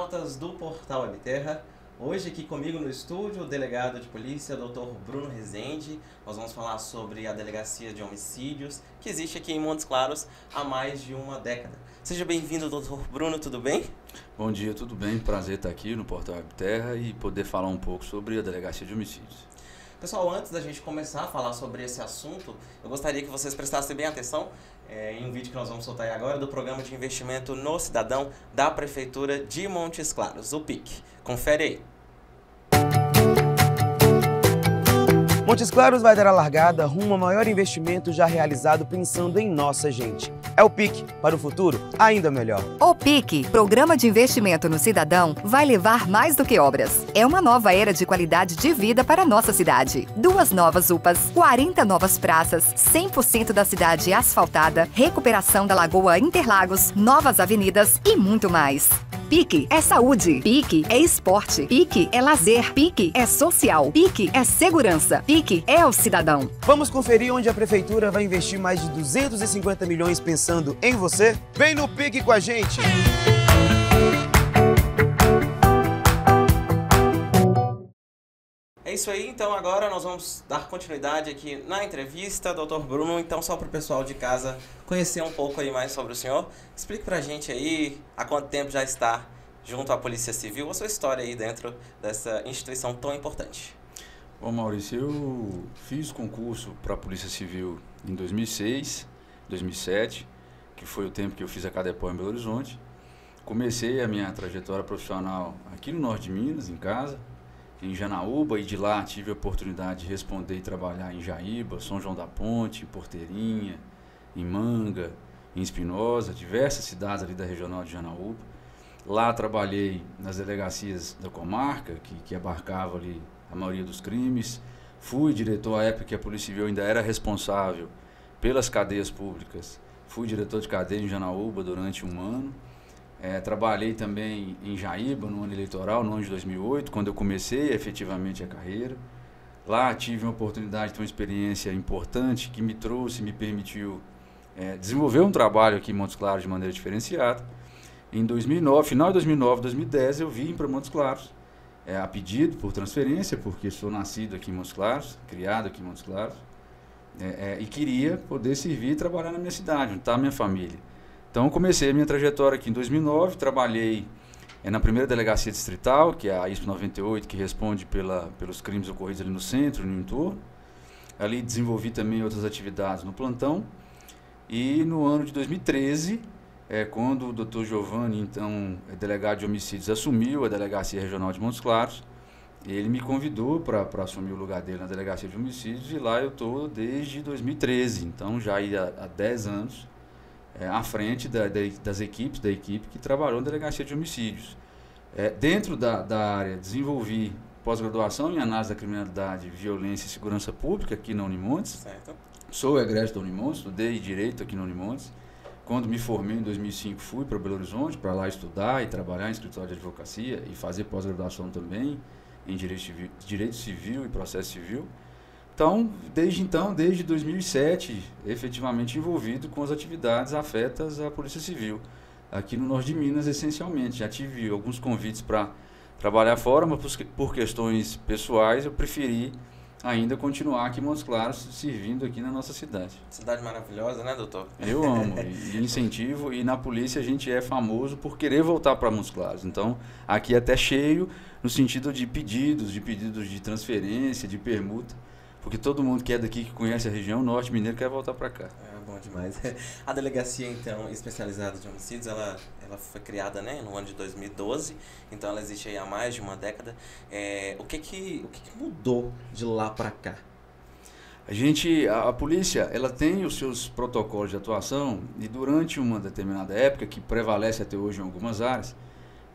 internautas do Portal Webterra. Hoje aqui comigo no estúdio o delegado de polícia, Dr. Bruno Rezende. Nós vamos falar sobre a delegacia de homicídios que existe aqui em Montes Claros há mais de uma década. Seja bem-vindo, Dr. Bruno, tudo bem? Bom dia, tudo bem? Prazer estar aqui no Portal Webterra e poder falar um pouco sobre a delegacia de homicídios. Pessoal, antes da gente começar a falar sobre esse assunto, eu gostaria que vocês prestassem bem atenção em um vídeo que nós vamos soltar aí agora do Programa de Investimento no Cidadão da Prefeitura de Montes Claros, o PIC. Confere aí. Montes Claros vai dar a largada rumo ao maior investimento já realizado pensando em nossa gente. É o PIC, para o futuro ainda melhor. O PIC, Programa de Investimento no Cidadão, vai levar mais do que obras. É uma nova era de qualidade de vida para a nossa cidade. 2 novas UPAs, 40 novas praças, 100% da cidade asfaltada, recuperação da Lagoa Interlagos, novas avenidas e muito mais. PIC é saúde, PIC é esporte, PIC é lazer, PIC é social, PIC é segurança, PIC é o cidadão. Vamos conferir onde a Prefeitura vai investir mais de 250 milhões pensando em você? Vem no PIC com a gente! É isso aí, então agora nós vamos dar continuidade aqui na entrevista, Dr. Bruno. Então, só para o pessoal de casa conhecer um pouco aí mais sobre o senhor, explique para a gente aí há quanto tempo já está junto à Polícia Civil, a sua história aí dentro dessa instituição tão importante. Bom, Maurício, eu fiz concurso para a Polícia Civil em 2006, 2007, que foi o tempo que eu fiz a Cadepol em Belo Horizonte. Comecei a minha trajetória profissional aqui no norte de Minas, em casa, em Janaúba, e de lá tive a oportunidade de responder e trabalhar em Jaíba, São João da Ponte, em Porteirinha, em Manga, em Espinosa, diversas cidades ali da regional de Janaúba. Lá trabalhei nas delegacias da comarca, que abarcava ali a maioria dos crimes. Fui diretor, à época que a Polícia Civil ainda era responsável pelas cadeias públicas. Fui diretor de cadeia em Janaúba durante um ano. Trabalhei também em Jaíba no ano eleitoral, no ano de 2008, quando eu comecei efetivamente a carreira. Lá tive uma oportunidade de ter uma experiência importante que me trouxe, me permitiu desenvolver um trabalho aqui em Montes Claros de maneira diferenciada. Em 2009, final de 2009, 2010, eu vim para Montes Claros, a pedido por transferência, porque sou nascido aqui em Montes Claros, criado aqui em Montes Claros, e queria poder servir e trabalhar na minha cidade, onde está a minha família. Então, comecei a minha trajetória aqui em 2009, trabalhei na primeira delegacia distrital, que é a ISP 98, que responde pelos crimes ocorridos ali no centro e no entorno. Ali desenvolvi também outras atividades no plantão. E no ano de 2013, quando o Dr. Giovanni, então delegado de homicídios, assumiu a Delegacia Regional de Montes Claros, ele me convidou para assumir o lugar dele na Delegacia de Homicídios, e lá eu estou desde 2013, então já há 10 anos. À frente das equipes, da equipe que trabalhou na Delegacia de Homicídios. Dentro da área, desenvolvi pós-graduação em análise da criminalidade, violência e segurança pública aqui na Unimontes. Certo. Sou egresso da Unimontes, estudei Direito aqui na Unimontes. Quando me formei em 2005, fui para Belo Horizonte, para lá estudar e trabalhar em escritório de advocacia e fazer pós-graduação também em Direito Civil e Processo Civil. Então, desde 2007, efetivamente envolvido com as atividades afetas à Polícia Civil, aqui no norte de Minas, essencialmente. Já tive alguns convites para trabalhar fora, mas por questões pessoais eu preferi ainda continuar aqui em Montes Claros, servindo aqui na nossa cidade. Cidade maravilhosa, né, doutor? Eu amo e incentivo, e na polícia a gente é famoso por querer voltar para Montes Claros. Então, aqui é até cheio no sentido de pedidos de transferência, de permuta. Porque todo mundo que é daqui, que conhece a região norte mineiro, quer voltar para cá. Bom demais. A delegacia, então, especializada de homicídios, ela foi criada, né, no ano de 2012, então ela existe aí há mais de uma década. O que mudou de lá para cá? A polícia, ela tem os seus protocolos de atuação, e durante uma determinada época, que prevalece até hoje em algumas áreas,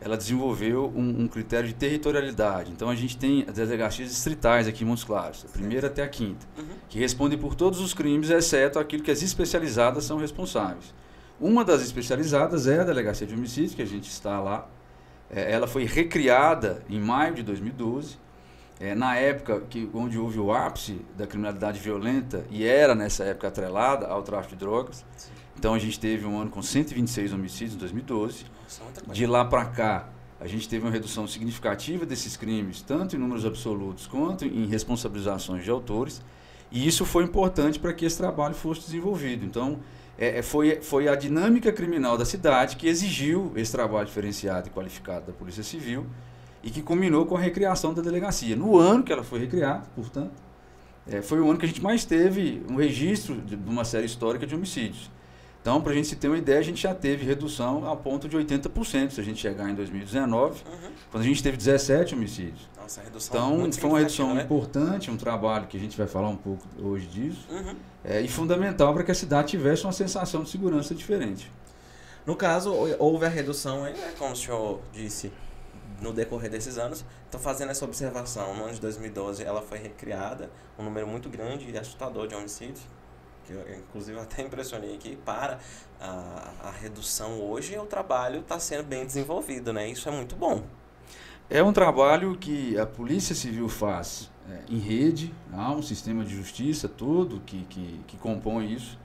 ela desenvolveu um critério de territorialidade. Então, a gente tem as delegacias distritais aqui em Montes Claros, a primeira até a quinta, que respondem por todos os crimes, exceto aquilo que as especializadas são responsáveis. Uma das especializadas é a Delegacia de Homicídios, que a gente está lá. Ela foi recriada em maio de 2012, na época onde houve o ápice da criminalidade violenta, e era nessa época atrelada ao tráfico de drogas. Sim. Então, a gente teve um ano com 126 homicídios em 2012. Nossa, de lá para cá, a gente teve uma redução significativa desses crimes, tanto em números absolutos quanto em responsabilizações de autores, e isso foi importante para que esse trabalho fosse desenvolvido. Então, foi a dinâmica criminal da cidade que exigiu esse trabalho diferenciado e qualificado da Polícia Civil e que culminou com a recriação da delegacia. No ano que ela foi recriada, portanto, foi o ano que a gente mais teve um registro de uma série histórica de homicídios. Então, para a gente se ter uma ideia, a gente já teve redução ao ponto de 80%, se a gente chegar em 2019, quando a gente teve 17 homicídios. Nossa, a redução então, foi uma redução né? importante, um trabalho que a gente vai falar um pouco hoje disso, e fundamental para que a cidade tivesse uma sensação de segurança diferente. No caso, houve a redução, como o senhor disse, no decorrer desses anos. Então, fazendo essa observação, no ano de 2012 ela foi recriada, um número muito grande e assustador de homicídios, que eu, inclusive, até impressionei aqui, para a redução hoje, o trabalho está sendo bem desenvolvido, né? Isso é muito bom. É um trabalho que a Polícia Civil faz em rede, há um sistema de justiça todo que compõe isso.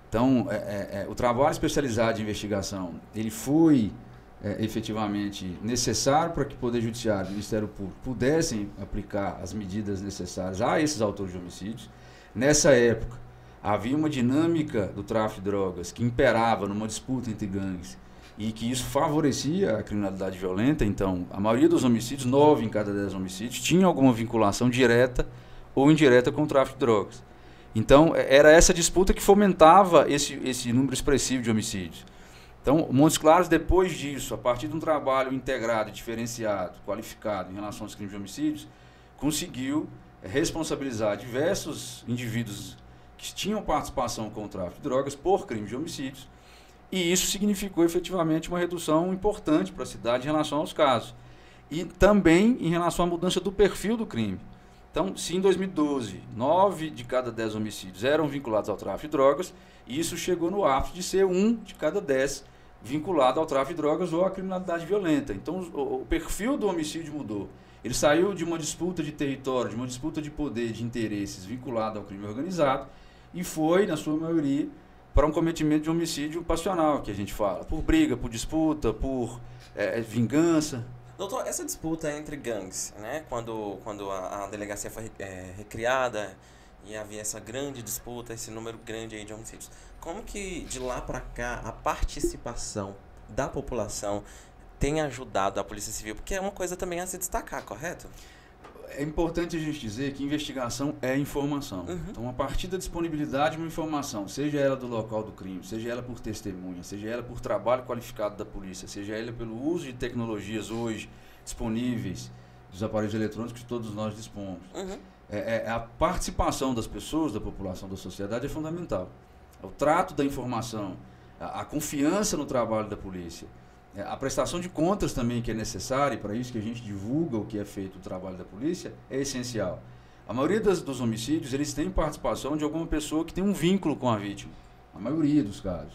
Então, o trabalho especializado de investigação, ele foi efetivamente necessário para que o Poder Judiciário e o Ministério Público pudessem aplicar as medidas necessárias a esses autores de homicídios. Nessa época, havia uma dinâmica do tráfico de drogas que imperava numa disputa entre gangues e que isso favorecia a criminalidade violenta. Então, a maioria dos homicídios, 9 em cada 10 homicídios, tinha alguma vinculação direta ou indireta com o tráfico de drogas. Então, era essa disputa que fomentava esse número expressivo de homicídios. Então, Montes Claros, depois disso, a partir de um trabalho integrado, diferenciado, qualificado em relação aos crimes de homicídios, conseguiu responsabilizar diversos indivíduos que tinham participação com o tráfico de drogas por crimes de homicídios, e isso significou efetivamente uma redução importante para a cidade em relação aos casos. E também em relação à mudança do perfil do crime. Então, se em 2012, 9 de cada 10 homicídios eram vinculados ao tráfico de drogas, isso chegou no ápice de ser 1 de cada 10 vinculado ao tráfico de drogas ou à criminalidade violenta. Então, o perfil do homicídio mudou. Ele saiu de uma disputa de território, de uma disputa de poder, de interesses vinculado ao crime organizado, e foi, na sua maioria, para um cometimento de homicídio passional, que a gente fala, por briga, por disputa, por vingança. Doutor, essa disputa entre gangues, né, quando a delegacia foi recriada e havia essa grande disputa, esse número grande aí de homicídios, como que de lá para cá a participação da população tem ajudado a Polícia Civil? Porque é uma coisa também a se destacar, correto? É importante a gente dizer que investigação é informação. Então, a partir da disponibilidade de uma informação, seja ela do local do crime, seja ela por testemunha, seja ela por trabalho qualificado da polícia, seja ela pelo uso de tecnologias hoje disponíveis, dos aparelhos eletrônicos que todos nós dispomos. A participação das pessoas, da população, da sociedade é fundamental. O trato da informação, a confiança no trabalho da polícia, a prestação de contas também, que é necessária, para isso que a gente divulga o que é feito o trabalho da polícia, é essencial. A maioria dos homicídios, eles têm participação de alguma pessoa que tem um vínculo com a vítima, a maioria dos casos.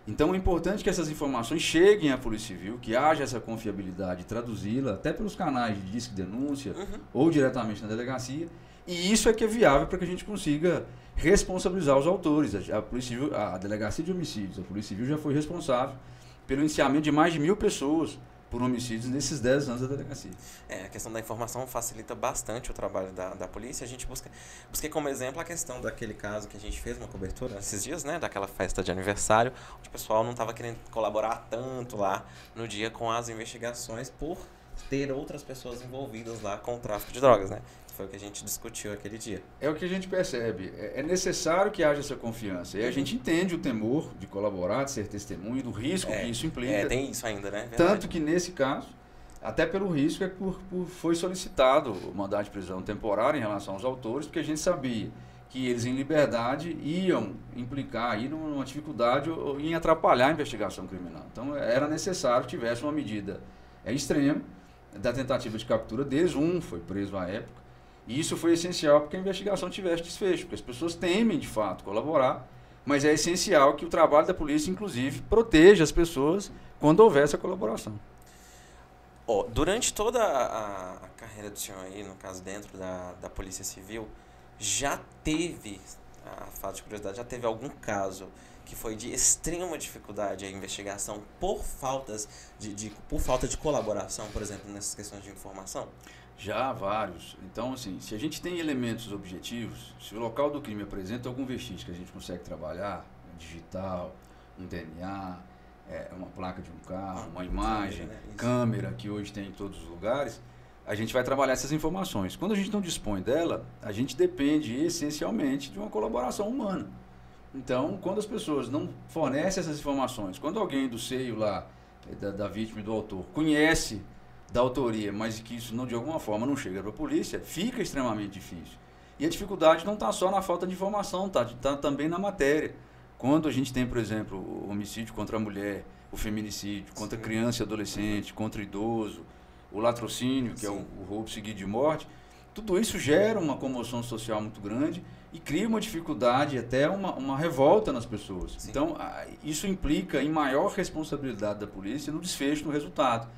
Então, é importante que essas informações cheguem à Polícia Civil, que haja essa confiabilidade, traduzi-la até pelos canais de disque denúncia ou diretamente na delegacia, e isso é que é viável para que a gente consiga responsabilizar os autores. A Polícia Civil, a Delegacia de Homicídios, a Polícia Civil já foi responsável pelo iniciamento de mais de 1.000 pessoas por homicídios nesses 10 anos da delegacia. A questão da informação facilita bastante o trabalho da polícia. A gente busquei como exemplo a questão daquele caso que a gente fez uma cobertura esses dias, né, daquela festa de aniversário, onde o pessoal não estava querendo colaborar tanto lá no dia com as investigações por ter outras pessoas envolvidas lá com o tráfico de drogas, né? Foi o que a gente discutiu aquele dia. É o que a gente percebe. É necessário que haja essa confiança. E a gente entende o temor de colaborar, de ser testemunha, do risco que isso implica. Tem isso ainda, né? Verdade. Tanto que nesse caso, até pelo risco, foi solicitado o mandado de prisão temporária em relação aos autores, porque a gente sabia que eles em liberdade iam implicar aí numa dificuldade ou em atrapalhar a investigação criminal. Então era necessário que tivesse uma medida extrema da tentativa de captura deles. Um foi preso à época. E isso foi essencial para que a investigação tivesse desfecho, porque as pessoas temem, de fato, colaborar, mas é essencial que o trabalho da polícia, inclusive, proteja as pessoas quando houver essa colaboração. Durante toda a carreira do senhor aí, no caso dentro da Polícia Civil, já teve, a falta de curiosidade, já teve algum caso que foi de extrema dificuldade a investigação por falta de colaboração, por exemplo, nessas questões de informação? Já vários. Então, assim, se a gente tem elementos objetivos, se o local do crime apresenta algum vestígio que a gente consegue trabalhar, digital, um DNA, uma placa de um carro, uma imagem, câmera, que hoje tem em todos os lugares, a gente vai trabalhar essas informações. Quando a gente não dispõe dela, a gente depende essencialmente de uma colaboração humana. Então, quando as pessoas não fornecem essas informações, quando alguém do seio lá, da vítima e do autor, conhece da autoria, mas que isso não, de alguma forma não chega para a polícia, fica extremamente difícil. E a dificuldade não está só na falta de informação, está também na matéria. Quando a gente tem, por exemplo, o homicídio contra a mulher, o feminicídio, contra criança e adolescente, contra idoso, o latrocínio, que é o roubo seguido de morte, tudo isso gera uma comoção social muito grande e cria uma dificuldade, até uma revolta nas pessoas. Sim. Então, isso implica em maior responsabilidade da polícia no desfecho, no resultado.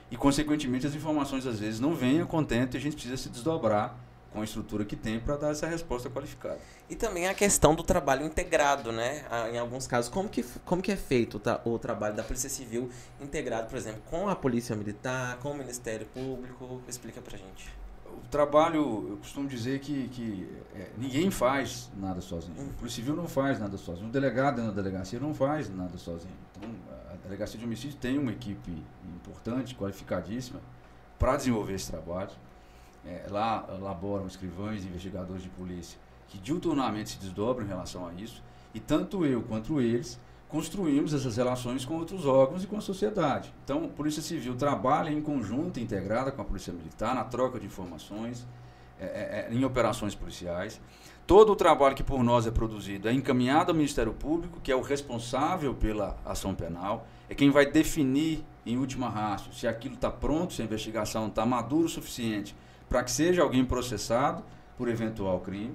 E, consequentemente, as informações, às vezes, não vêm a contento e a gente precisa se desdobrar com a estrutura que tem para dar essa resposta qualificada. E também a questão do trabalho integrado, né? Em alguns casos, como que é feito o trabalho da Polícia Civil integrado, por exemplo, com a Polícia Militar, com o Ministério Público? Explica pra gente. O trabalho, eu costumo dizer que ninguém faz nada sozinho. O Polícia Civil não faz nada sozinho. O delegado na delegacia não faz nada sozinho. Então, a Delegacia de Homicídio tem uma equipe importante, qualificadíssima, para desenvolver esse trabalho. Lá laboram escrivães e investigadores de polícia que diuturnamente se desdobram em relação a isso, e tanto eu quanto eles construímos essas relações com outros órgãos e com a sociedade. Então, a Polícia Civil trabalha em conjunto, integrada com a Polícia Militar, na troca de informações, em operações policiais. Todo o trabalho que por nós é produzido é encaminhado ao Ministério Público, que é o responsável pela ação penal, é quem vai definir, em última ratio, se aquilo está pronto, se a investigação está madura o suficiente para que seja alguém processado por eventual crime.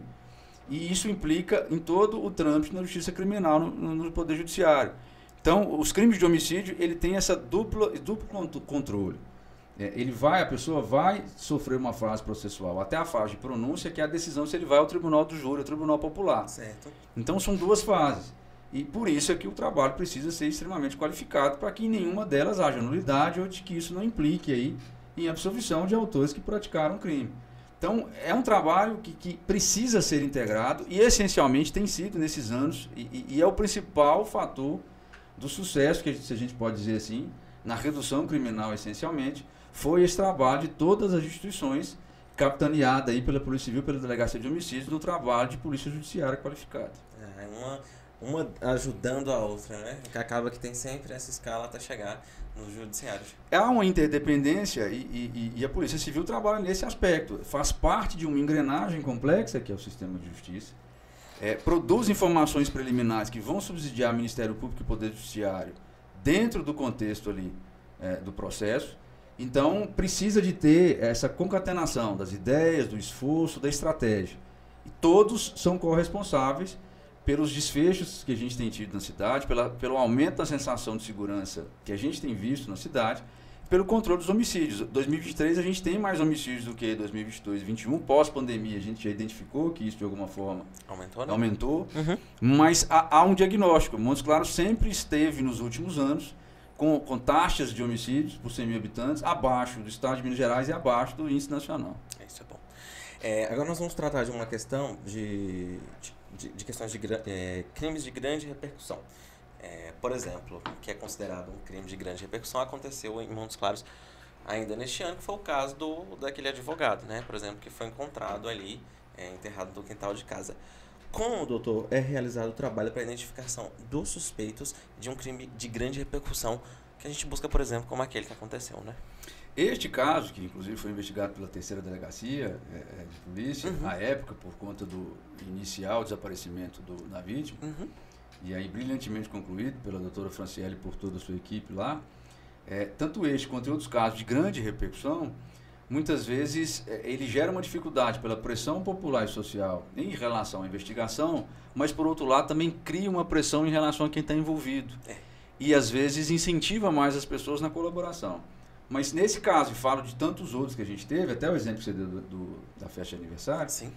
E isso implica em todo o trâmite na justiça criminal, no Poder Judiciário. Então, os crimes de homicídio, ele tem essa duplo controle. A pessoa vai sofrer uma fase processual até a fase de pronúncia, que é a decisão se ele vai ao Tribunal do Júri, ao Tribunal Popular. Certo. Então, são duas fases. E por isso é que o trabalho precisa ser extremamente qualificado, para que em nenhuma delas haja nulidade ou de que isso não implique aí em absolvição de autores que praticaram crime. Então, é um trabalho que precisa ser integrado e, essencialmente, tem sido nesses anos e é o principal fator do sucesso, que se a gente pode dizer assim, na redução criminal, essencialmente, foi esse trabalho de todas as instituições, capitaneada aí pela Polícia Civil, pela Delegacia de Homicídios, no trabalho de Polícia Judiciária qualificada. Uma ajudando a outra, né? Que acaba que tem sempre essa escala até chegar no judiciário. Há uma interdependência e a Polícia Civil trabalha nesse aspecto. Faz parte de uma engrenagem complexa, que é o sistema de justiça. Produz informações preliminares que vão subsidiar o Ministério Público e o Poder Judiciário dentro do contexto ali do processo. Então, precisa de ter essa concatenação das ideias, do esforço, da estratégia. E todos são corresponsáveis pelos desfechos que a gente tem tido na cidade, pelo aumento da sensação de segurança que a gente tem visto na cidade, pelo controle dos homicídios. 2023 a gente tem mais homicídios do que 2022 e 2021. Pós-pandemia a gente já identificou que isso de alguma forma aumentou, mas há um diagnóstico. Montes Claros sempre esteve nos últimos anos com taxas de homicídios por 100 mil habitantes abaixo do estado de Minas Gerais e abaixo do índice nacional. Isso é bom. Agora nós vamos tratar de uma questão de questões de crimes de grande repercussão. Por exemplo, o que é considerado um crime de grande repercussão aconteceu em Montes Claros ainda neste ano, que foi o caso daquele advogado, né? Por exemplo, que foi encontrado ali, enterrado no quintal de casa. Como, doutor, é realizado o trabalho para a identificação dos suspeitos de um crime de grande repercussão que a gente busca, por exemplo, como aquele que aconteceu, né? Este caso, que inclusive foi investigado pela 3ª Delegacia de Polícia, à época, por conta do inicial desaparecimento da vítima, e aí brilhantemente concluído pela doutora Franciele e por toda a sua equipe lá, tanto este quanto outros casos de grande repercussão, muitas vezes ele gera uma dificuldade pela pressão popular e social em relação à investigação, mas por outro lado também cria uma pressão em relação a quem está envolvido. E às vezes incentiva mais as pessoas na colaboração. Mas nesse caso, e falo de tantos outros que a gente teve, até o exemplo que você deu da festa de aniversário, sim,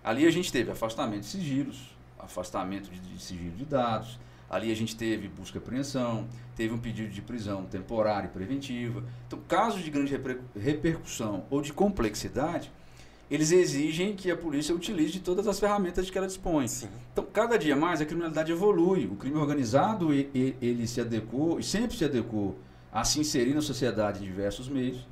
ali a gente teve afastamento de sigilos, afastamento de sigilo de dados, Ali a gente teve busca e apreensão, teve um pedido de prisão temporária e preventiva. Então, casos de grande repercussão ou de complexidade, eles exigem que a polícia utilize de todas as ferramentas de que ela dispõe. Sim. Então, cada dia mais a criminalidade evolui. O crime organizado, ele se adequou, e sempre se adequou, a se inserir na sociedade em diversos meios.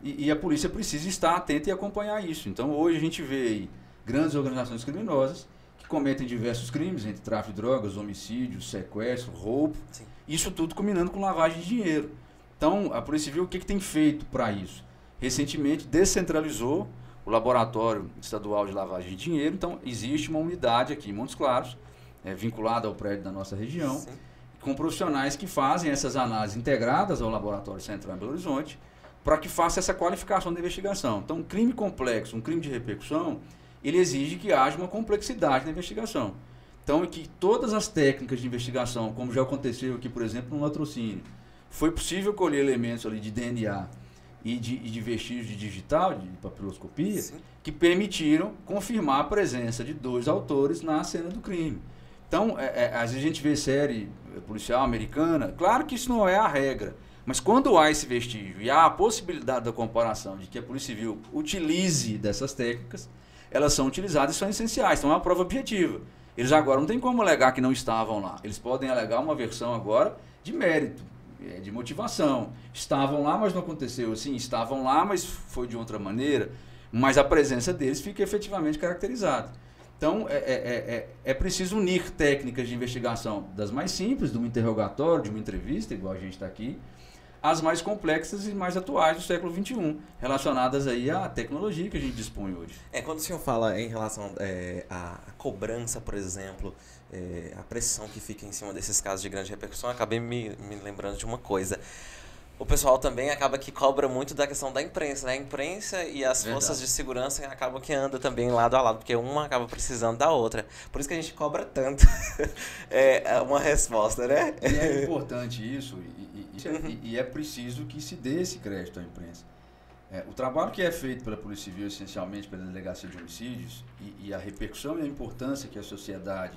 E a polícia precisa estar atenta e acompanhar isso. Então, hoje a gente vê aí grandes organizações criminosas que cometem diversos crimes, entre tráfico de drogas, homicídio, sequestro, roubo. Sim. Isso tudo combinando com lavagem de dinheiro. Então, a Polícia Civil, o que tem feito para isso? Recentemente, descentralizou o Laboratório Estadual de Lavagem de Dinheiro. Então, existe uma unidade aqui em Montes Claros, vinculada ao prédio da nossa região, sim, com profissionais que fazem essas análises integradas ao Laboratório Central em Belo Horizonte, para que faça essa qualificação da investigação. Então, um crime complexo, um crime de repercussão, ele exige que haja uma complexidade na investigação. Então, que todas as técnicas de investigação, como já aconteceu aqui, por exemplo, no latrocínio, foi possível colher elementos ali de DNA e de vestígios de digital, de papiloscopia, sim, que permitiram confirmar a presença de 2 autores na cena do crime. Então, às vezes a gente vê série policial americana, claro que isso não é a regra, mas quando há esse vestígio e há a possibilidade da comparação de que a Polícia Civil utilize dessas técnicas, elas são utilizadas e são essenciais, então é uma prova objetiva. Eles agora não tem como alegar que não estavam lá, eles podem alegar uma versão agora de mérito, de motivação. Estavam lá, mas não aconteceu assim, estavam lá, mas foi de outra maneira, mas a presença deles fica efetivamente caracterizada. Então, é preciso unir técnicas de investigação das mais simples, de um interrogatório, de uma entrevista, igual a gente está aqui, as mais complexas e mais atuais do século XXI, relacionadas aí à tecnologia que a gente dispõe hoje. Quando o senhor fala em relação à cobrança, por exemplo, a pressão que fica em cima desses casos de grande repercussão, acabei me lembrando de uma coisa. O pessoal também acaba que cobra muito da questão da imprensa, né? A imprensa e as forças de segurança acabam que andam também lado a lado, porque uma acaba precisando da outra. Por isso que a gente cobra tanto uma resposta, né? E é importante isso, e é preciso que se dê esse crédito à imprensa. O trabalho que é feito pela Polícia Civil, essencialmente pela Delegacia de Homicídios, e a repercussão e a importância que a sociedade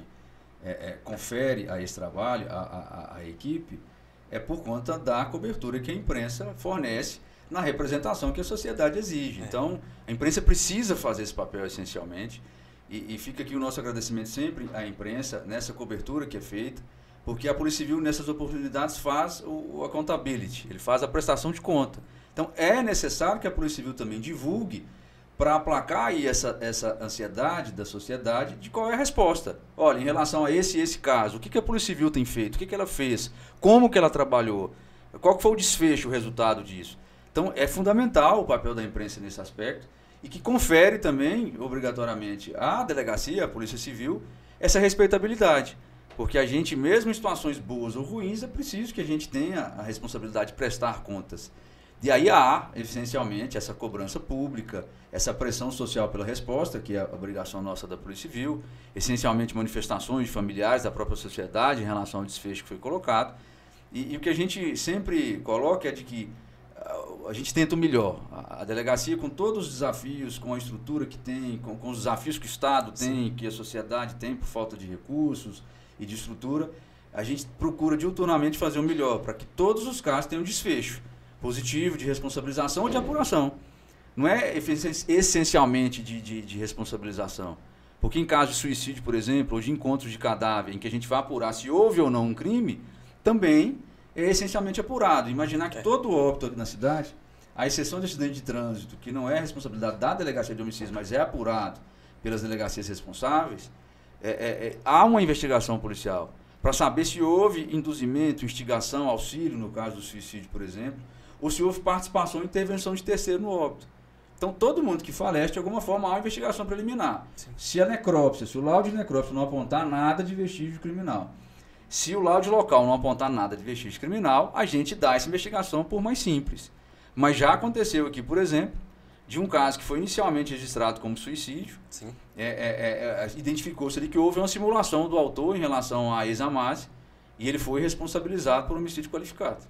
confere a esse trabalho, à equipe, é por conta da cobertura que a imprensa fornece na representação que a sociedade exige. Então, a imprensa precisa fazer esse papel essencialmente, e fica aqui o nosso agradecimento sempre à imprensa nessa cobertura que é feita, porque a Polícia Civil, nessas oportunidades, faz o accountability, ele faz a prestação de conta. Então, é necessário que a Polícia Civil também divulgue para aplacar aí essa ansiedade da sociedade de qual é a resposta. Olha, em relação a esse caso, o que a Polícia Civil tem feito? O que ela fez? Como que ela trabalhou? Qual que foi o desfecho, o resultado disso? Então, é fundamental o papel da imprensa nesse aspecto e que confere também, obrigatoriamente, à delegacia, à Polícia Civil, essa respeitabilidade. Porque a gente, mesmo em situações boas ou ruins, é preciso que a gente tenha a responsabilidade de prestar contas. E aí há, essencialmente, essa cobrança pública, essa pressão social pela resposta, que é a obrigação nossa da Polícia Civil, essencialmente manifestações de familiares da própria sociedade em relação ao desfecho que foi colocado. E o que a gente sempre coloca é de que a gente tenta o melhor. A delegacia, com todos os desafios, com a estrutura que tem, com os desafios que o Estado tem, sim, que a sociedade tem por falta de recursos e de estrutura, a gente procura diuturnamente fazer o melhor, para que todos os casos tenham desfecho positivo, de responsabilização ou de apuração. Não é essencialmente de responsabilização. Porque em caso de suicídio, por exemplo, ou de encontro de cadáver, em que a gente vai apurar se houve ou não um crime, também é essencialmente apurado. Imaginar que todo óbito aqui na cidade, à exceção de acidente de trânsito, que não é responsabilidade da Delegacia de Homicídios, mas é apurado pelas delegacias responsáveis, há uma investigação policial para saber se houve induzimento, instigação, auxílio, no caso do suicídio, por exemplo, ou se houve participação ou intervenção de terceiro no óbito. Então, todo mundo que falece, de alguma forma, há uma investigação preliminar. Sim. Se a necrópsia, se o laudo de necrópsia não apontar nada de vestígio criminal, se o laudo local não apontar nada de vestígio criminal, a gente dá essa investigação por mais simples. Mas já aconteceu aqui, por exemplo, de um caso que foi inicialmente registrado como suicídio, identificou-se ali que houve uma simulação do autor em relação à ex-amase, e ele foi responsabilizado por homicídio qualificado.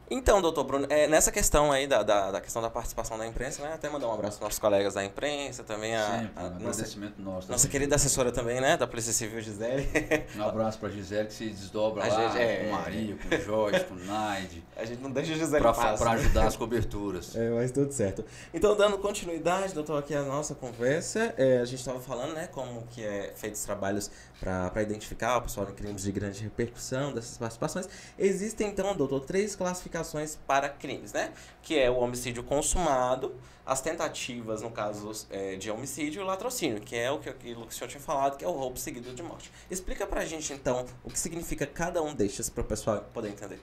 Então, doutor Bruno, nessa questão aí da questão da participação da imprensa, né? Até mandar um abraço aos nossos colegas da imprensa, também agradecimento nosso. Nossa querida assessora também, né? Da Polícia Civil, Gisele. Um abraço pra Gisele, que se desdobra lá com Maria, com Jorge, com Naide. A gente não deixa a Gisele pra ajudar as coberturas. Mas tudo certo. Então, dando continuidade, doutor, aqui a nossa conversa, a gente estava falando, né, como que é feitos trabalhos para identificar o pessoal em crimes de grande repercussão, dessas participações. Existem, então, doutor, 3 classificações para crimes, né? Que é o homicídio consumado, as tentativas, no caso de homicídio, e o latrocínio, que é aquilo que o senhor tinha falado, que é o roubo seguido de morte. Explica pra gente, então, o que significa cada um destes para o pessoal poder entender.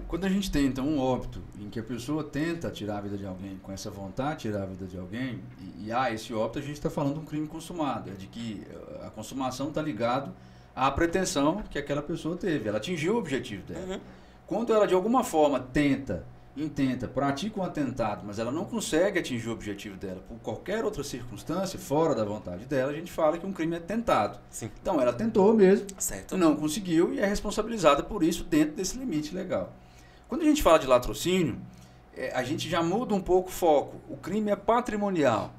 Quando a gente tem, então, um óbito em que a pessoa tenta tirar a vida de alguém, com essa vontade de tirar a vida de alguém, e há esse óbito, a gente está falando de um crime consumado, é de que a consumação está ligado à pretensão que aquela pessoa teve, ela atingiu o objetivo dela. Quando ela, de alguma forma, intenta, pratica um atentado, mas ela não consegue atingir o objetivo dela por qualquer outra circunstância, fora da vontade dela, a gente fala que um crime é tentado. Sim. Então, ela tentou mesmo, certo, não conseguiu e é responsabilizada por isso dentro desse limite legal. Quando a gente fala de latrocínio, a gente já muda um pouco o foco. O crime é patrimonial,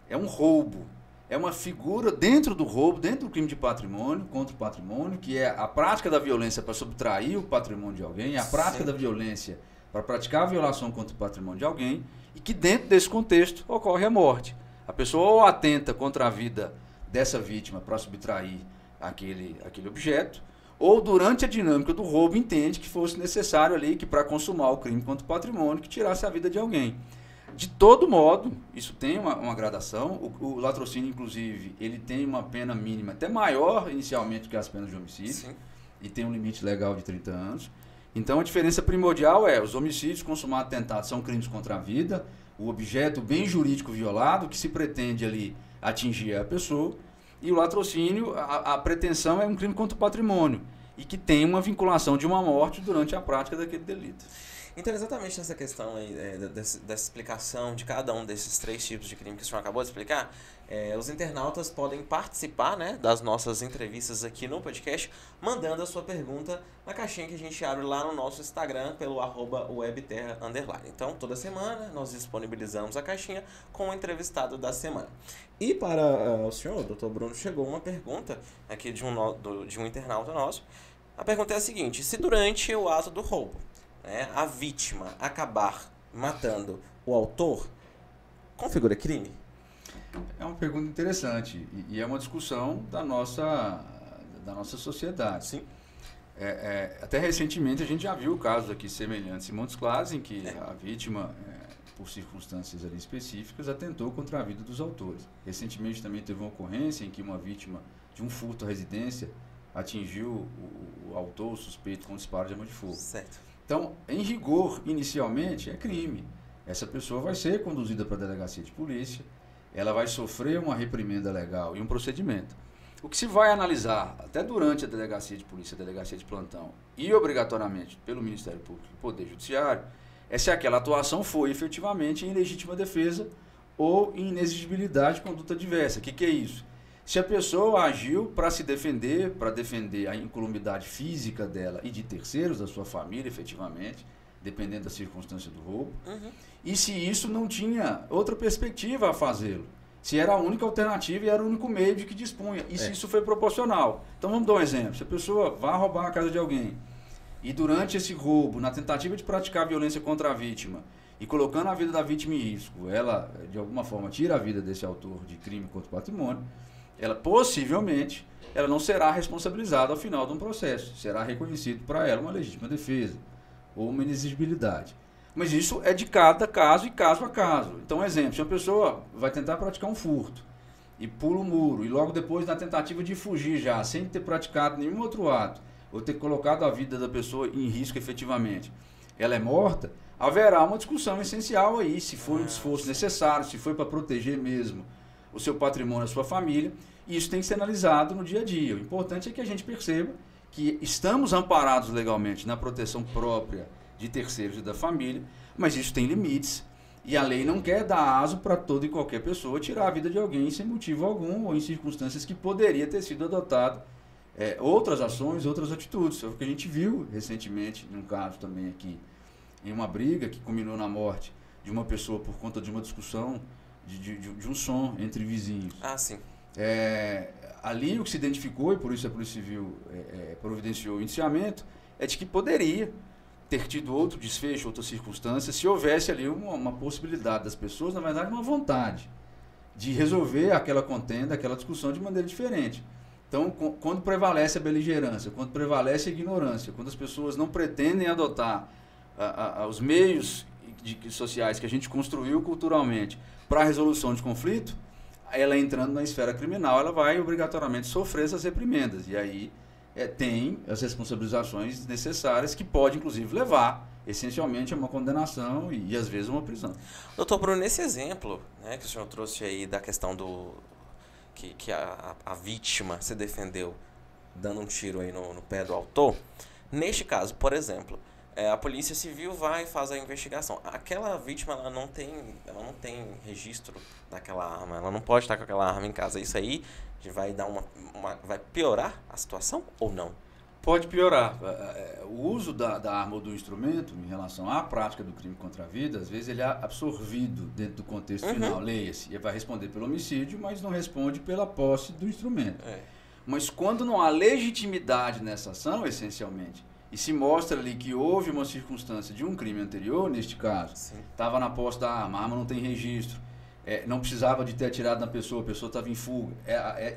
é um roubo, é uma figura dentro do roubo, dentro do crime de patrimônio, contra o patrimônio, que é a prática da violência para subtrair o patrimônio de alguém, a prática da violência para praticar a violação contra o patrimônio de alguém, e que dentro desse contexto ocorre a morte. A pessoa ou atenta contra a vida dessa vítima para subtrair aquele objeto, ou durante a dinâmica do roubo entende que fosse necessário ali, que para consumar o crime contra o patrimônio, que tirasse a vida de alguém. De todo modo, isso tem uma gradação, o latrocínio, inclusive, ele tem uma pena mínima até maior inicialmente do que as penas de homicídio, sim, e tem um limite legal de 30 anos. Então, a diferença primordial os homicídios consumados atentados são crimes contra a vida, o objeto, o bem jurídico violado, que se pretende ali atingir a pessoa, e o latrocínio, a pretensão é um crime contra o patrimônio, e que tem uma vinculação de uma morte durante a prática daquele delito. Então, exatamente nessa questão aí, dessa explicação de cada um desses 3 tipos de crime que o senhor acabou de explicar, os internautas podem participar, né, das nossas entrevistas aqui no podcast, mandando a sua pergunta na caixinha que a gente abre lá no nosso Instagram, pelo @webterra_. Então, toda semana nós disponibilizamos a caixinha com o entrevistado da semana. E para o senhor, doutor Bruno, chegou uma pergunta aqui de um internauta nosso. A pergunta é a seguinte: se durante o ato do roubo, a vítima acabar matando o autor, configura crime? É uma pergunta interessante e é uma discussão da nossa sociedade. Sim. Até recentemente a gente já viu casos aqui semelhantes em Montes Claros, em que a vítima, por circunstâncias ali específicas, atentou contra a vida dos autores. Recentemente também teve uma ocorrência em que uma vítima de um furto à residência atingiu o autor, o suspeito, com disparo de arma de fogo. Certo. Então, em rigor, inicialmente, é crime. Essa pessoa vai ser conduzida para a delegacia de polícia, ela vai sofrer uma reprimenda legal e um procedimento. O que se vai analisar, até durante a delegacia de polícia, a delegacia de plantão, e obrigatoriamente pelo Ministério Público e Poder Judiciário, é se aquela atuação foi efetivamente em legítima defesa ou em inexigibilidade de conduta adversa. O que é isso? Se a pessoa agiu para se defender, para defender a incolumidade física dela e de terceiros, da sua família, efetivamente, dependendo da circunstância do roubo, e se isso não tinha outra perspectiva a fazê-lo, se era a única alternativa e era o único meio de que dispunha, e se isso foi proporcional. Então vamos dar um exemplo: se a pessoa vai roubar a casa de alguém, e durante esse roubo, na tentativa de praticar violência contra a vítima, e colocando a vida da vítima em risco, ela, de alguma forma, tira a vida desse autor de crime contra o patrimônio, ela possivelmente ela não será responsabilizada ao final de um processo. Será reconhecido para ela uma legítima defesa ou uma inexigibilidade. Mas isso é de cada caso e caso a caso. Então, exemplo, se uma pessoa vai tentar praticar um furto e pula o muro, e logo depois, na tentativa de fugir já, sem ter praticado nenhum outro ato, ou ter colocado a vida da pessoa em risco efetivamente, ela é morta, haverá uma discussão essencial aí, se foi um esforço necessário, se foi para proteger mesmo o seu patrimônio, a sua família, e isso tem que ser analisado no dia a dia. O importante é que a gente perceba que estamos amparados legalmente na proteção própria de terceiros e da família, mas isso tem limites, e a lei não quer dar aso para toda e qualquer pessoa tirar a vida de alguém sem motivo algum, ou em circunstâncias que poderia ter sido adotado outras ações, outras atitudes. É o que a gente viu recentemente, num caso também aqui em uma briga que culminou na morte de uma pessoa por conta de uma discussão de um som entre vizinhos. Ah, sim. Ali o que se identificou, e por isso a Polícia Civil providenciou o indiciamento, é de que poderia ter tido outro desfecho, outra circunstância, se houvesse ali uma possibilidade das pessoas, na verdade uma vontade de resolver aquela contenda, aquela discussão de maneira diferente. Então, quando prevalece a beligerância, quando prevalece a ignorância, quando as pessoas não pretendem adotar os meios sociais que a gente construiu culturalmente para a resolução de conflito, ela entrando na esfera criminal, ela vai obrigatoriamente sofrer essas reprimendas. E aí tem as responsabilizações necessárias que pode, inclusive, levar, essencialmente, a uma condenação e às vezes, uma prisão. Doutor Bruno, nesse exemplo, né, que o senhor trouxe aí da questão que a vítima se defendeu dando um tiro aí no pé do autor, neste caso, por exemplo, a Polícia Civil vai fazer a investigação. Aquela vítima, ela não tem registro daquela arma, ela não pode estar com aquela arma em casa. Isso aí vai dar vai piorar a situação ou não? Pode piorar. O uso da arma ou do instrumento em relação à prática do crime contra a vida, às vezes ele é absorvido dentro do contexto final. Leia-se, ele vai responder pelo homicídio, mas não responde pela posse do instrumento. Mas quando não há legitimidade nessa ação, essencialmente, e se mostra ali que houve uma circunstância de um crime anterior, neste caso, estava na posse da arma, a arma não tem registro, não precisava de ter atirado na pessoa, a pessoa estava em fuga,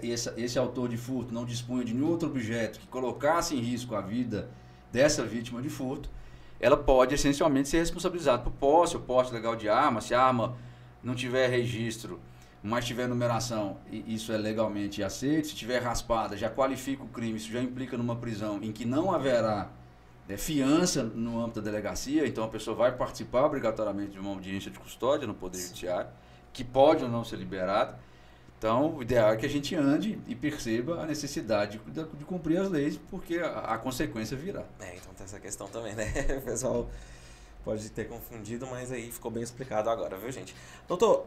esse autor de furto não dispunha de nenhum outro objeto que colocasse em risco a vida dessa vítima de furto, ela pode essencialmente ser responsabilizada por posse ou porte legal de arma. Se a arma não tiver registro, mas tiver numeração, isso é legalmente aceito. Se tiver raspada, já qualifica o crime, isso já implica numa prisão em que não haverá fiança no âmbito da delegacia, então a pessoa vai participar obrigatoriamente de uma audiência de custódia no Poder Judiciário, que pode ou não ser liberada. Então, o ideal é que a gente ande e perceba a necessidade de cumprir as leis, porque a consequência virá. Então tem essa questão também, né? O pessoal pode ter confundido, mas aí ficou bem explicado agora, viu, gente? Doutor,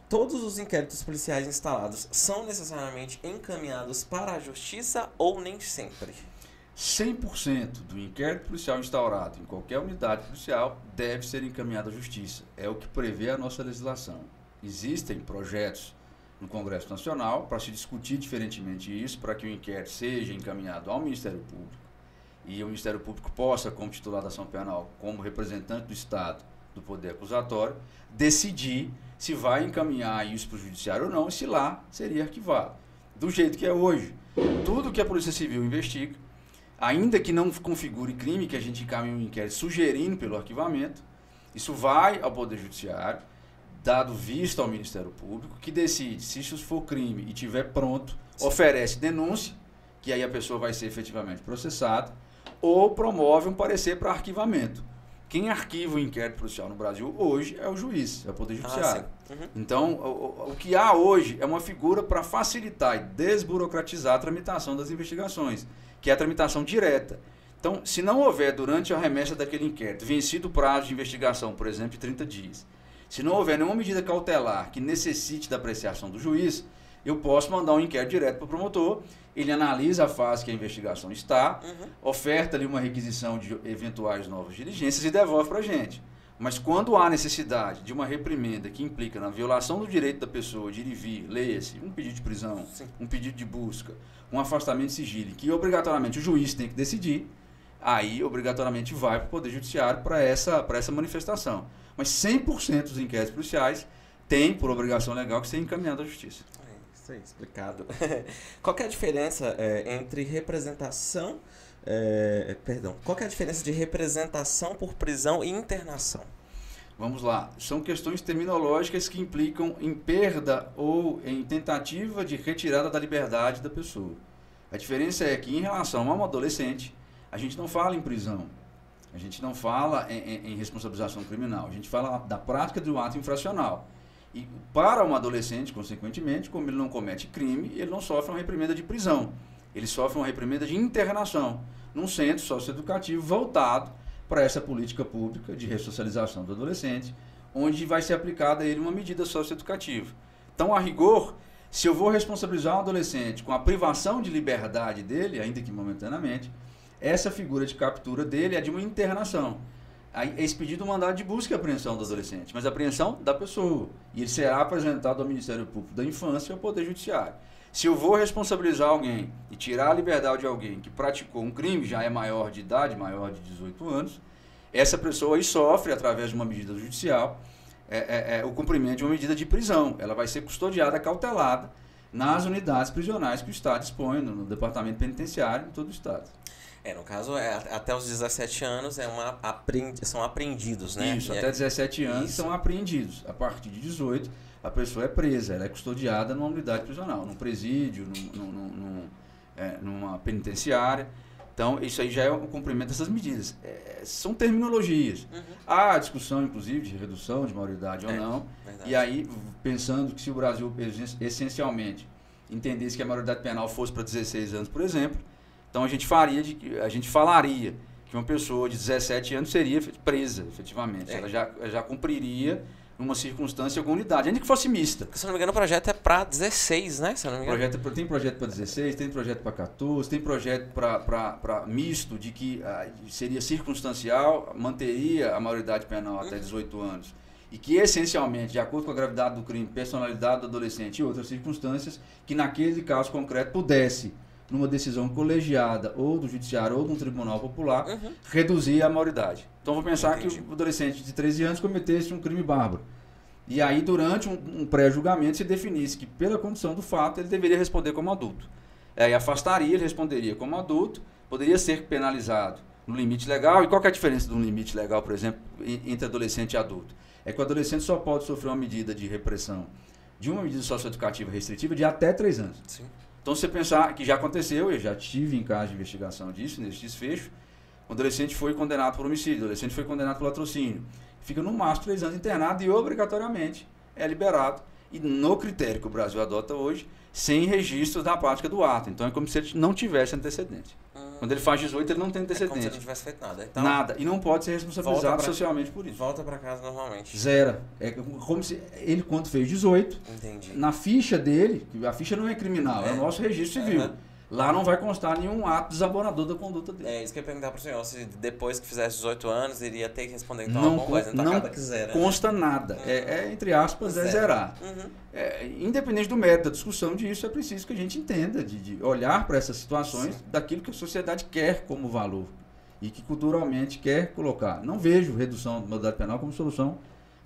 todos os inquéritos policiais instalados são necessariamente encaminhados para a justiça ou nem sempre? 100% do inquérito policial instaurado em qualquer unidade policial deve ser encaminhado à justiça. É o que prevê a nossa legislação. Existem projetos no Congresso Nacional para se discutir diferentemente isso, para que o inquérito seja encaminhado ao Ministério Público e o Ministério Público possa, como titular da ação penal, como representante do Estado do Poder Acusatório, decidir se vai encaminhar isso para o Judiciário ou não, e se lá seria arquivado. Do jeito que é hoje, tudo que a Polícia Civil investiga, ainda que não configure crime, que a gente encaminhe um inquérito sugerindo pelo arquivamento, isso vai ao Poder Judiciário, dado vista ao Ministério Público, que decide se isso for crime e estiver pronto, oferece denúncia, que aí a pessoa vai ser efetivamente processada, ou promove um parecer para arquivamento. Quem arquiva o inquérito policial no Brasil hoje é o juiz, é o Poder Judiciário. Então, o que há hoje é uma figura para facilitar e desburocratizar a tramitação das investigações, que é a tramitação direta. Então, se não houver, durante a remessa daquele inquérito, vencido o prazo de investigação, por exemplo, de 30 dias, se não houver nenhuma medida cautelar que necessite da apreciação do juiz, eu posso mandar um inquérito direto para o promotor, ele analisa a fase que a investigação está, oferta ali uma requisição de eventuais novas diligências e devolve para a gente. Mas quando há necessidade de uma reprimenda que implica na violação do direito da pessoa de ir e vir, leia-se, um pedido de prisão, um pedido de busca, um afastamento de sigilo, que obrigatoriamente o juiz tem que decidir, aí obrigatoriamente vai para o Poder Judiciário para essa manifestação. Mas 100% dos inquéritos policiais têm, por obrigação legal, que ser encaminhado à Justiça. Isso aí, explicado. Qual que é a diferença entre representação... qual que é a diferença de representação por prisão e internação? Vamos lá. São questões terminológicas que implicam em perda ou em tentativa de retirada da liberdade da pessoa. A diferença é que, em relação a um adolescente, a gente não fala em prisão. A gente não fala em responsabilização criminal. A gente fala da prática do ato infracional. E para um adolescente, consequentemente, como ele não comete crime, ele não sofre uma reprimenda de prisão. Ele sofre uma reprimenda de internação num centro socioeducativo voltado para essa política pública de ressocialização do adolescente, onde vai ser aplicada a ele uma medida socioeducativa. Então, a rigor, se eu vou responsabilizar um adolescente com a privação de liberdade dele, ainda que momentaneamente, essa figura de captura dele é de uma internação. aí é expedido o mandado de busca e apreensão do adolescente, mas a apreensão da pessoa. E ele será apresentado ao Ministério Público da Infância e ao Poder Judiciário. Se eu vou responsabilizar alguém e tirar a liberdade de alguém que praticou um crime, já é maior de idade, maior de 18 anos, essa pessoa aí sofre, através de uma medida judicial, o cumprimento de uma medida de prisão. Ela vai ser custodiada, cautelada, nas unidades prisionais que o Estado dispõe, no Departamento Penitenciário, em todo o Estado. No caso, até os 17 anos são apreendidos, né? Isso, até 17 anos são apreendidos. A partir de 18, a pessoa é presa, ela é custodiada numa unidade prisional, num presídio, numa penitenciária. Então, isso aí já é o cumprimento dessas medidas. São terminologias. Há discussão, inclusive, de redução de maioridade ou não. Verdade. E aí, pensando que se o Brasil, essencialmente, entendesse que a maioridade penal fosse para 16 anos, por exemplo, então a gente falaria que uma pessoa de 17 anos seria presa, efetivamente. Ela já cumpriria numa circunstância alguma unidade, ainda que fosse mista. Porque, se não me engano, o projeto é para 16, né? Se não me engano. Tem projeto para 16, tem projeto para 14, tem projeto para misto, de que seria circunstancial, manteria a maioridade penal até 18 anos. E que, essencialmente, de acordo com a gravidade do crime, personalidade do adolescente e outras circunstâncias, que naquele caso concreto pudesse, numa decisão colegiada, ou do judiciário, ou de um tribunal popular, reduzir a maioridade. Então, vou pensar que o adolescente de 13 anos cometesse um crime bárbaro. E aí, durante um pré-julgamento, se definisse que, pela condição do fato, ele deveria responder como adulto. Aí afastaria, ele responderia como adulto, poderia ser penalizado no limite legal. E qual que é a diferença de um limite legal, por exemplo, entre adolescente e adulto? É que o adolescente só pode sofrer uma medida de repressão, de uma medida socioeducativa restritiva, de até 3 anos. Sim. Então, se você pensar que já aconteceu, eu já tive em caso de investigação disso, nesse desfecho, o adolescente foi condenado por homicídio, o adolescente foi condenado por latrocínio. Fica no máximo 3 anos internado e obrigatoriamente é liberado. E no critério que o Brasil adota hoje, sem registros da prática do ato. Então, é como se ele não tivesse antecedente. Quando ele faz 18, ele não tem antecedente. É como se ele não tivesse feito nada. Então, nada. E não pode ser responsabilizado socialmente por isso. Volta para casa normalmente. Zero. É como se ele, quando fez 18, na ficha dele, a ficha não é criminal, é o nosso registro civil. Lá não vai constar nenhum ato desabonador da conduta dele. É isso que eu ia perguntar para o senhor, se depois que fizesse 18 anos, iria ter que responder então alguma coisa. Então, não acaba que zera, consta nada. Entre aspas, é zerar. Independente do mérito da discussão disso, é preciso que a gente entenda, de olhar para essas situações daquilo que a sociedade quer como valor e que culturalmente quer colocar. Não vejo redução da maioridade penal como solução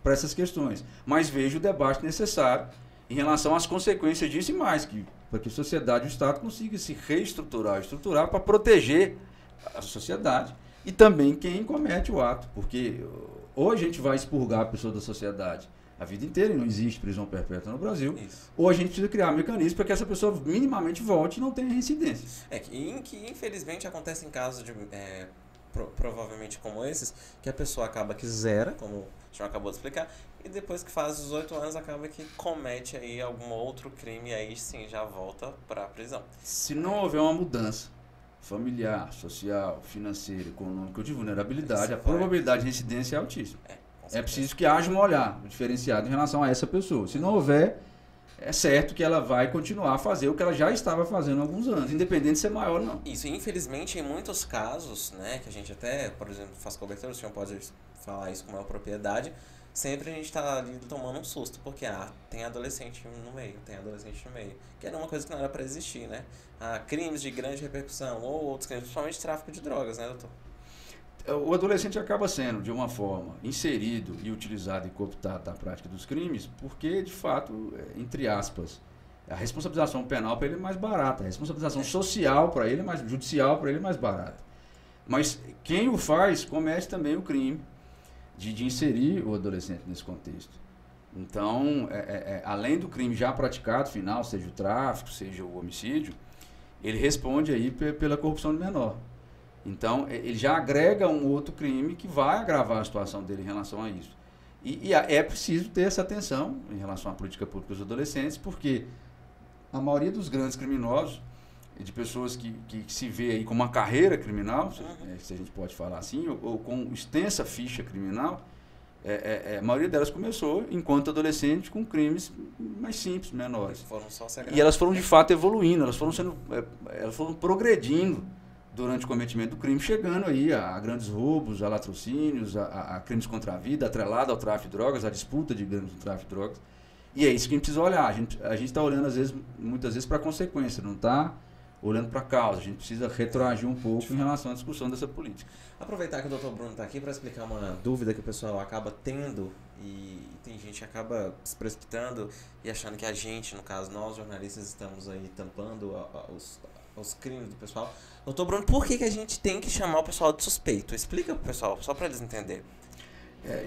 para essas questões, mas vejo o debate necessário em relação às consequências disso e mais, para que a sociedade e o Estado consigam se reestruturar, estruturar para proteger a sociedade e também quem comete o ato, porque ou a gente vai expurgar a pessoa da sociedade a vida inteira, e não existe prisão perpétua no Brasil, ou a gente precisa criar um mecanismo para que essa pessoa minimamente volte e não tenha reincidência. Que infelizmente acontece em casos de provavelmente como esses, que a pessoa acaba que zera, como o senhor acabou de explicar, e depois que faz 18 anos acaba que comete aí algum outro crime, aí sim já volta para a prisão. Se não houver uma mudança familiar, social, financeira, econômica ou de vulnerabilidade, a probabilidade de reincidência é altíssima. É preciso que haja um olhar diferenciado em relação a essa pessoa. Se não houver, é certo que ela vai continuar a fazer o que ela já estava fazendo há alguns anos, independente de ser maior ou não. Isso, infelizmente, em muitos casos, né, que a gente até, por exemplo, faz cobertura, o senhor pode falar isso com maior propriedade, sempre a gente está ali tomando um susto, porque tem adolescente no meio, que era uma coisa que não era para existir, né? Crimes de grande repercussão, ou outros crimes, principalmente tráfico de drogas, né, doutor? O adolescente acaba sendo, de uma forma, inserido e utilizado e cooptado na prática dos crimes, porque, de fato, entre aspas, a responsabilização penal para ele é mais barata, a responsabilização social para ele judicial para ele é mais barata. Mas quem o faz comete também o crime de inserir o adolescente nesse contexto. Então, além do crime já praticado, final, seja o tráfico, seja o homicídio, ele responde aí pela corrupção de menor. Então, ele já agrega um outro crime que vai agravar a situação dele em relação a isso. E é preciso ter essa atenção em relação à política pública dos adolescentes, porque a maioria dos grandes criminosos, de pessoas que se vê aí com uma carreira criminal, se a gente pode falar assim, ou com extensa ficha criminal, a maioria delas começou, enquanto adolescente, com crimes mais simples, menores. E elas foram de fato evoluindo, elas foram progredindo durante o cometimento do crime, chegando aí a grandes roubos, a latrocínios, a crimes contra a vida, atrelado ao tráfico de drogas, a disputa de gangues do tráfico de drogas. E é isso que a gente precisa olhar. A gente está olhando, muitas vezes, para a consequência, não está olhando para a causa. A gente precisa retroagir um pouco em relação à discussão dessa política. Aproveitar que o Dr. Bruno está aqui para explicar uma dúvida que o pessoal acaba tendo, e tem gente que acaba se precipitando e achando que a gente, no caso nós jornalistas, estamos aí tampando os crimes do pessoal. Dr. Bruno, por que a gente tem que chamar o pessoal de suspeito? Explica para o pessoal, só para eles entenderem.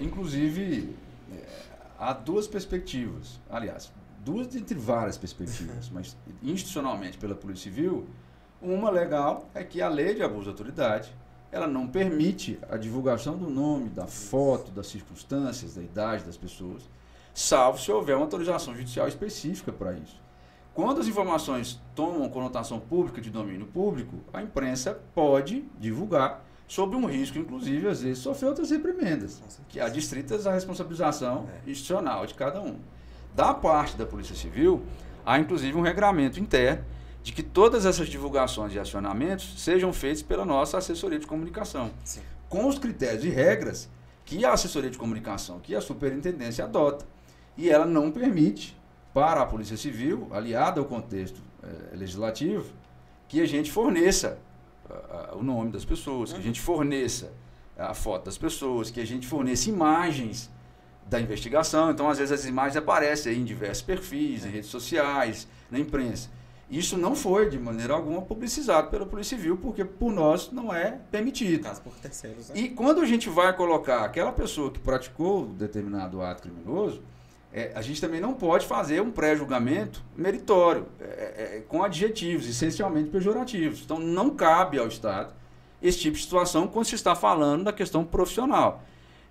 Inclusive, há duas perspectivas, aliás, duas entre várias perspectivas, mas institucionalmente pela Polícia Civil, uma legal é que a lei de abuso de autoridade, ela não permite a divulgação do nome, da foto, das circunstâncias, da idade das pessoas, salvo se houver uma autorização judicial específica para isso. Quando as informações tomam conotação pública de domínio público, a imprensa pode divulgar sob um risco, inclusive, às vezes, sofrer outras reprimendas, que adstritas à responsabilização institucional de cada um. Da parte da Polícia Civil, há inclusive um regramento interno de que todas essas divulgações e acionamentos sejam feitos pela nossa assessoria de comunicação, Sim. com os critérios e regras que a assessoria de comunicação, que a superintendência adota, e ela não permite para a Polícia Civil, aliada ao contexto legislativo, que a gente forneça o nome das pessoas, que a gente forneça a foto das pessoas, que a gente forneça imagens da investigação. Então, às vezes, as imagens aparecem aí em diversos perfis, em redes sociais, na imprensa. Isso não foi, de maneira alguma, publicizado pela Polícia Civil, porque por nós não é permitido. Caso por terceiros, né? E quando a gente vai colocar aquela pessoa que praticou determinado ato criminoso, a gente também não pode fazer um pré-julgamento meritório, com adjetivos essencialmente pejorativos. Então, não cabe ao Estado esse tipo de situação quando se está falando da questão profissional.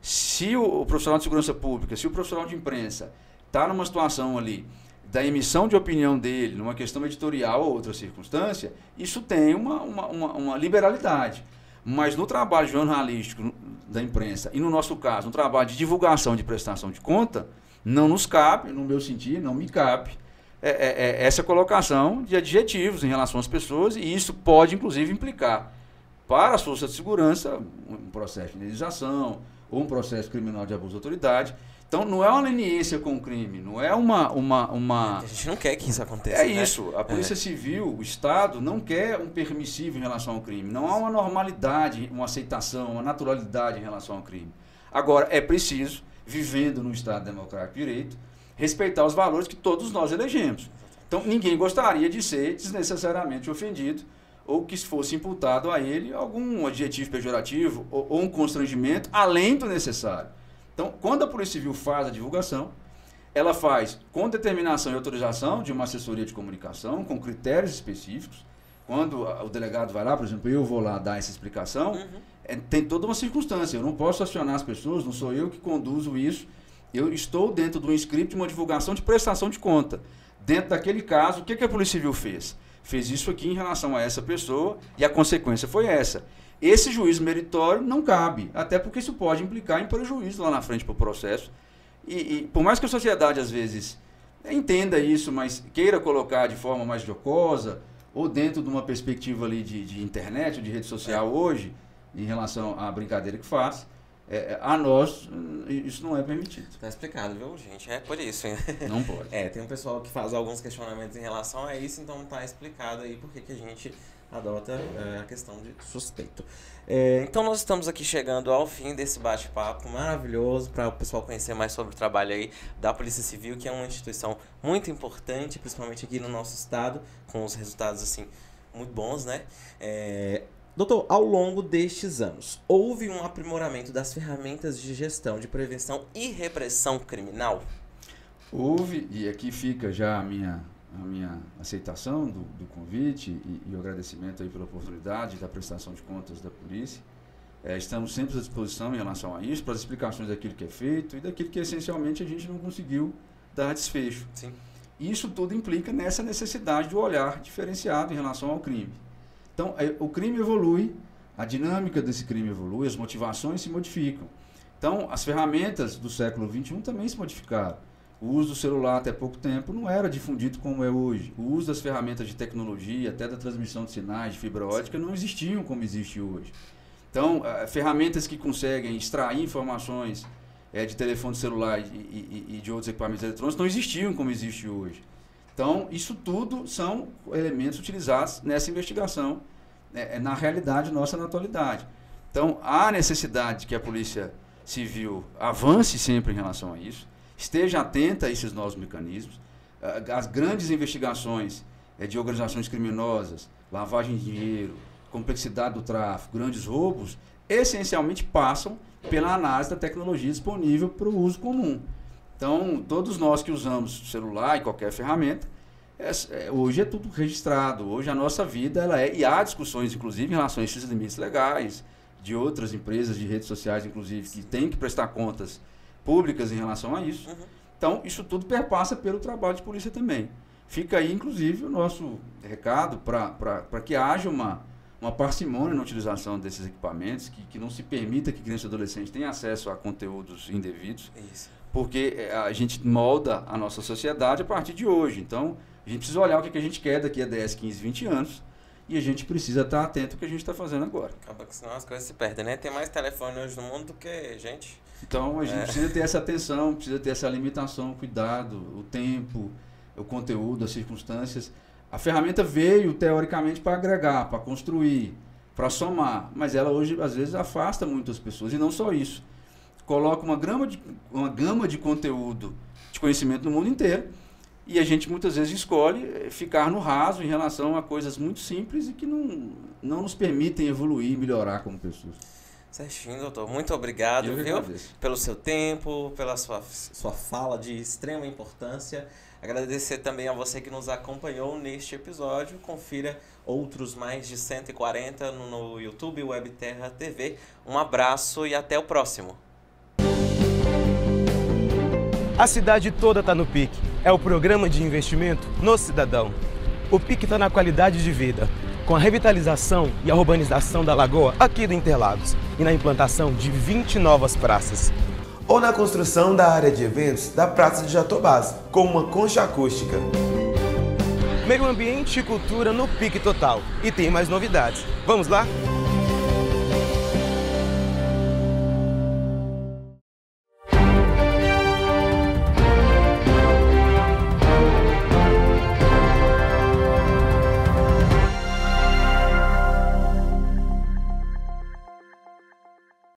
Se o profissional de segurança pública, se o profissional de imprensa está numa situação ali da emissão de opinião dele, numa questão editorial ou outra circunstância, isso tem uma liberalidade. Mas no trabalho jornalístico da imprensa, e no nosso caso, no trabalho de divulgação de prestação de conta, não nos cabe, no meu sentido, não me cabe essa colocação de adjetivos em relação às pessoas, e isso pode, inclusive, implicar para as forças de segurança um processo de indenização ou um processo criminal de abuso de autoridade. Então, não é uma leniência com o crime, não é uma... A gente não quer que isso aconteça, É isso. A Polícia Civil, o Estado, não quer um permissivo em relação ao crime. Não há uma normalidade, uma aceitação, uma naturalidade em relação ao crime. Agora, é preciso, vivendo no Estado Democrático de Direito, respeitar os valores que todos nós elegemos. Então, ninguém gostaria de ser desnecessariamente ofendido ou que fosse imputado a ele algum adjetivo pejorativo ou um constrangimento além do necessário. Então, quando a Polícia Civil faz a divulgação, ela faz com determinação e autorização de uma assessoria de comunicação, com critérios específicos. Quando o delegado vai lá, por exemplo, eu vou lá dar essa explicação, tem toda uma circunstância. Eu não posso acionar as pessoas, não sou eu que conduzo isso. Eu estou dentro de um script de uma divulgação de prestação de conta. Dentro daquele caso, o que a Polícia Civil fez? Fez isso aqui em relação a essa pessoa e a consequência foi essa. Esse juízo meritório não cabe, até porque isso pode implicar em prejuízo lá na frente para o processo. E por mais que a sociedade, às vezes, entenda isso, mas queira colocar de forma mais jocosa, ou dentro de uma perspectiva ali de internet, ou de rede social hoje, em relação à brincadeira que faz, a nós isso não é permitido. Tá explicado, viu, gente? É por isso, hein? Não pode. Tem um pessoal que faz alguns questionamentos em relação a isso, então tá explicado aí porque que a gente adota a questão de suspeito. Então nós estamos aqui chegando ao fim desse bate-papo maravilhoso para o pessoal conhecer mais sobre o trabalho aí da Polícia Civil, que é uma instituição muito importante, principalmente aqui no nosso estado, com os resultados assim muito bons, né? Doutor, ao longo destes anos, houve um aprimoramento das ferramentas de gestão, de prevenção e repressão criminal? Houve, e aqui fica já a minha aceitação do convite e o agradecimento aí pela oportunidade da prestação de contas da polícia. Estamos sempre à disposição em relação a isso, para as explicações daquilo que é feito e daquilo que essencialmente a gente não conseguiu dar desfecho. Sim. Isso tudo implica nessa necessidade do olhar diferenciado em relação ao crime. Então, o crime evolui, a dinâmica desse crime evolui, as motivações se modificam. Então, as ferramentas do século XXI também se modificaram. O uso do celular até pouco tempo não era difundido como é hoje. O uso das ferramentas de tecnologia, até da transmissão de sinais de fibra ótica, não existiam como existe hoje. Então, ferramentas que conseguem extrair informações de telefone celular e de outros equipamentos eletrônicos não existiam como existe hoje. Então, isso tudo são elementos utilizados nessa investigação, na realidade nossa, na atualidade. Então, há necessidade de que a Polícia Civil avance sempre em relação a isso, esteja atenta a esses novos mecanismos. As grandes investigações de organizações criminosas, lavagem de dinheiro, complexidade do tráfico, grandes roubos, essencialmente passam pela análise da tecnologia disponível para o uso comum. Então, todos nós que usamos celular e qualquer ferramenta, hoje é tudo registrado. Hoje a nossa vida, e há discussões, inclusive, em relação a esses limites legais, de outras empresas de redes sociais, inclusive, que têm que prestar contas públicas em relação a isso. Então, isso tudo perpassa pelo trabalho de polícia também. Fica aí, inclusive, o nosso recado para que haja uma parcimônia na utilização desses equipamentos, que não se permita que criança e adolescente tenham acesso a conteúdos indevidos, porque a gente molda a nossa sociedade a partir de hoje. Então, a gente precisa olhar o que a gente quer daqui a 10, 15, 20 anos, e a gente precisa estar atento ao que a gente está fazendo agora. Acaba que senão as coisas se perdem, né? Tem mais telefone hoje no mundo do que gente. Então, a gente precisa ter essa atenção, precisa ter essa limitação, cuidado, o tempo, o conteúdo, as circunstâncias. A ferramenta veio, teoricamente, para agregar, para construir, para somar, mas ela hoje, às vezes, afasta muitas pessoas. E não só isso. Coloca uma gama de conteúdo, de conhecimento no mundo inteiro, e a gente, muitas vezes, escolhe ficar no raso em relação a coisas muito simples e que não nos permitem evoluir e melhorar como pessoas. Certinho, doutor. Muito obrigado, pelo seu tempo, pela sua fala de extrema importância. Agradecer também a você que nos acompanhou neste episódio. Confira outros mais de 140 no YouTube Webterra TV. Um abraço e até o próximo. A cidade toda está no PIC. É o programa de investimento no cidadão. O PIC está na qualidade de vida, com a revitalização e a urbanização da Lagoa aqui do Interlagos e na implantação de 20 novas praças. Ou na construção da área de eventos da Praça de Jatobás, com uma concha acústica. Meio ambiente e cultura no PIC total. E tem mais novidades. Vamos lá?